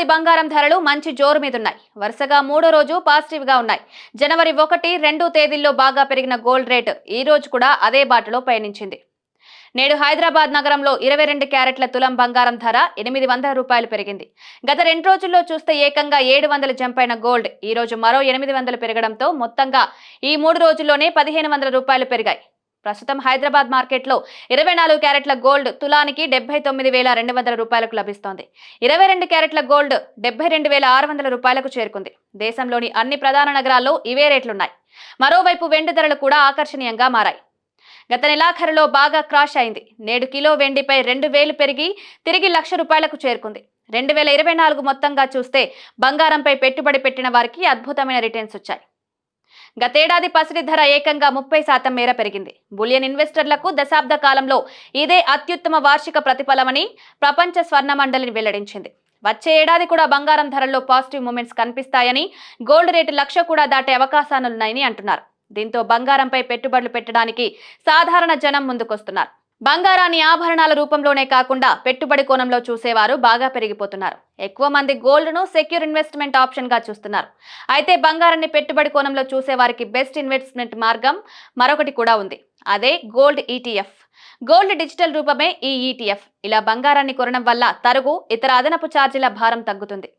ఏడాది బంగారం ధరలు మంచి జోరు మీదున్నాయి. వరుసగా మూడో రోజు పాజిటివ్ గా ఉన్నాయి. జనవరి 1, 2 తేదీల్లో బాగా పెరిగిన గోల్డ్ రేటు ఈ రోజు కూడా అదే బాటలో పయనించింది. నేడు హైదరాబాద్ నగరంలో 22 క్యారెట్ల తులం బంగారం ధర 800 రూపాయలు పెరిగింది. గత 2 రోజుల్లో చూస్తే ఏకంగా 700 జంప్ అయిన గోల్డ్ ఈ రోజు మరో 800 పెరగడంతో మొత్తంగా ఈ 3 రోజుల్లోనే 1500 రూపాయలు పెరిగాయి. ప్రస్తుతం హైదరాబాద్ మార్కెట్లో 24 క్యారెట్ల గోల్డ్ తులానికి 79,200 రూపాయలకు లభిస్తోంది. 22 క్యారెట్ల గోల్డ్ 72,600 రూపాయలకు చేరుకుంది. దేశంలోని అన్ని ప్రధాన నగరాల్లో ఇవే రేట్లున్నాయి. మరోవైపు వెండి ధరలు కూడా ఆకర్షణీయంగా మారాయి. గత నెలాఖరులో బాగా క్రాష్ అయింది. నేడు కిలో వెండిపై 2,000 పెరిగి తిరిగి 1,00,000 రూపాయలకు చేరుకుంది. 2024 మొత్తంగా చూస్తే బంగారంపై పెట్టుబడి పెట్టిన వారికి అద్భుతమైన రిటర్న్స్ వచ్చాయి. గతేడాది పసిడి ధర ఏకంగా 30% మేర పెరిగింది. బులియన్ ఇన్వెస్టర్లకు దశాబ్ద కాలంలో ఇదే అత్యుత్తమ వార్షిక ప్రతిఫలమని ప్రపంచ స్వర్ణ మండలి వెల్లడించింది. వచ్చే ఏడాది కూడా బంగారం ధరల్లో పాజిటివ్ మూమెంట్స్ కనిపిస్తాయని, గోల్డ్ రేటు 1,00,000 కూడా దాటే అవకాశాలున్నాయని అంటున్నారు. దీంతో బంగారంపై పెట్టుబడులు పెట్టడానికి సాధారణ జనం ముందుకొస్తున్నారు. బంగారాన్ని ఆభరణాల రూపంలోనే కాకుండా పెట్టుబడి కోణంలో చూసేవారు బాగా పెరిగిపోతున్నారు. ఎక్కువ మంది గోల్డ్ ను సెక్యూర్ ఇన్వెస్ట్మెంట్ ఆప్షన్ గా చూస్తున్నారు. అయితే బంగారాన్ని పెట్టుబడి కోణంలో చూసే వారికి బెస్ట్ ఇన్వెస్ట్మెంట్ మార్గం మరొకటి కూడా ఉంది. అదే గోల్డ్ ఈటీఎఫ్. గోల్డ్ డిజిటల్ రూపమే ఈ ఈటీఎఫ్. ఇలా బంగారాన్ని కొనడం వల్ల తరుగు, ఇతర అదనపు ఛార్జీల భారం తగ్గుతుంది.